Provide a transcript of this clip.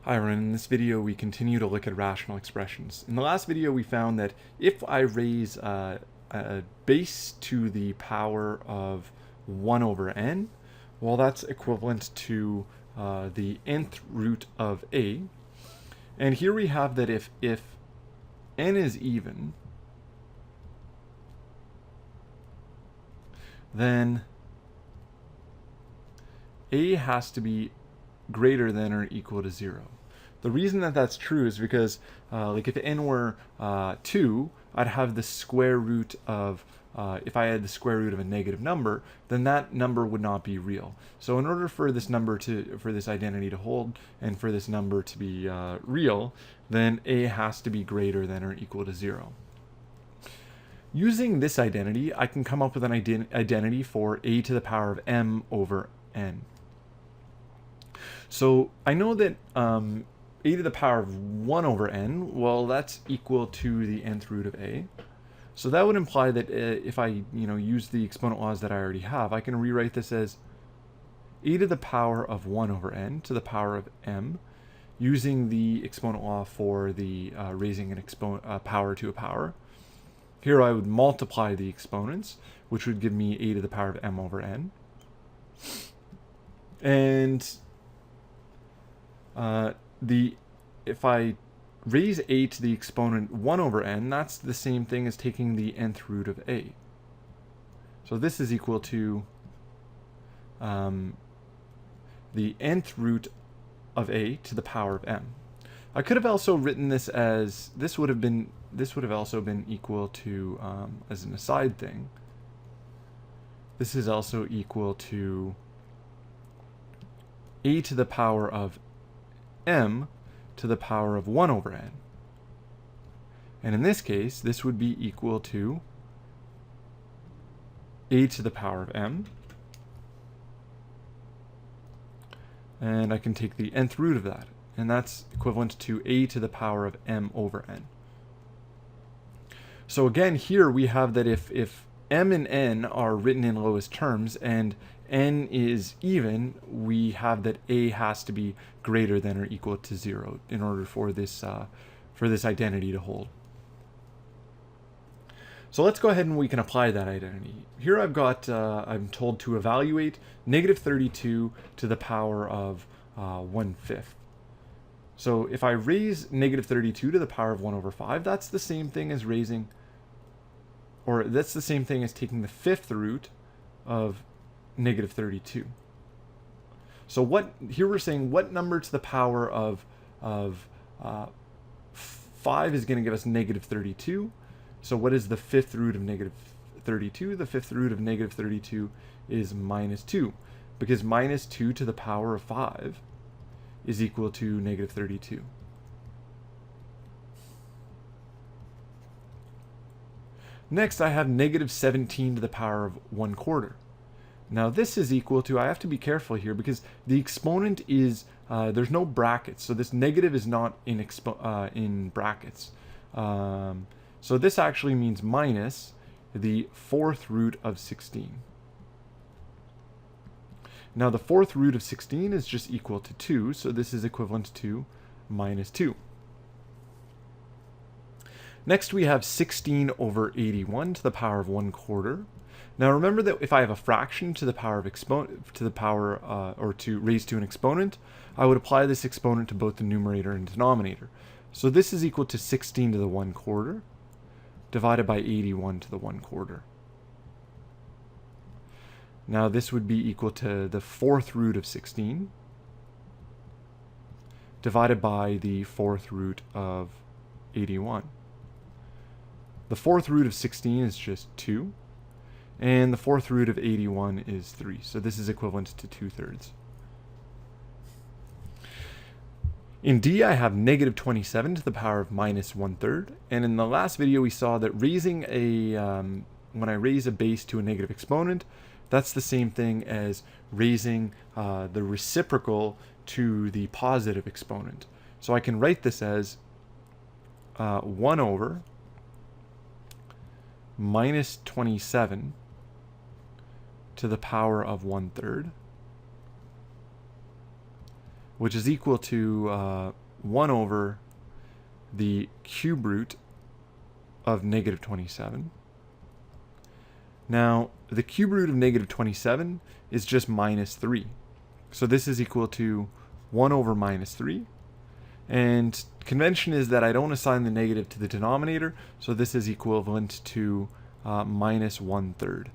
Hi everyone, in this video we continue to look at rational expressions. In the last video we found that if I raise a base to the power of 1 over n, well that's equivalent to the nth root of a. And here we have that if n is even, then a has to be greater than or equal to 0. The reason that that's true is because like if n were 2, I'd have the square root of, if I had the square root of a negative number, then that number would not be real. So in order for this number for this identity to hold and for this number to be real, then a has to be greater than or equal to 0. Using this identity, I can come up with an identity for a to the power of m over n. So I know that a to the power of 1 over n, well, that's equal to the nth root of a. So that would imply that if I use the exponent laws that I already have, I can rewrite this as a to the power of 1 over n to the power of m, using the exponent law for the raising an power to a power. Here I would multiply the exponents, which would give me a to the power of m over n. And if I raise a to the exponent 1 over n, that's the same thing as taking the nth root of a. So this is equal to the nth root of a to the power of m. I could have also written this as, this would have also been equal to, as an aside thing, this is also equal to a to the power of m to the power of 1 over n. And in this case, this would be equal to a to the power of m. And I can take the nth root of that. And that's equivalent to a to the power of m over n. So again, here we have that if m and n are written in lowest terms and n is even, we have that a has to be greater than or equal to 0 in order for this identity to hold. So let's go ahead and we can apply that identity. Here I've got, I'm told to evaluate negative 32 to the power of 1/5. So if I raise negative 32 to the power of 1 over 5, that's the same thing as raising, or that's the same thing as taking the 5th root of negative 32. So here we're saying what number to the power of 5 is going to give us negative 32. So what is the 5th root of negative 32? The 5th root of negative 32 is minus 2, because minus 2 to the power of 5 is equal to negative 32. Next, I have negative 17 to the power of 1/4. Now this is equal to, I have to be careful here because the exponent is, there's no brackets, so this negative is not in brackets. So this actually means minus the 4th root of 16. Now the 4th root of 16 is just equal to 2, so this is equivalent to minus 2. Next we have 16 over 81 to the power of 1/4. Now remember that if I have a fraction to the power of or to raise to an exponent, I would apply this exponent to both the numerator and denominator. So this is equal to 16 to the 1/4 divided by 81 to the 1/4. Now this would be equal to the 4th root of 16 divided by the 4th root of 81. The 4th root of 16 is just 2. And the 4th root of 81 is 3. So this is equivalent to 2/3. In D, I have negative 27 to the power of minus 1/3. And in the last video, we saw that raising when I raise a base to a negative exponent, that's the same thing as raising the reciprocal to the positive exponent. So I can write this as 1 over minus 27 to the power of 1/3 which is equal to 1 over the cube root of negative 27. Now, the cube root of negative 27 is just minus 3. So this is equal to 1 over minus 3. And convention is that I don't assign the negative to the denominator, so this is equivalent to minus 1/3.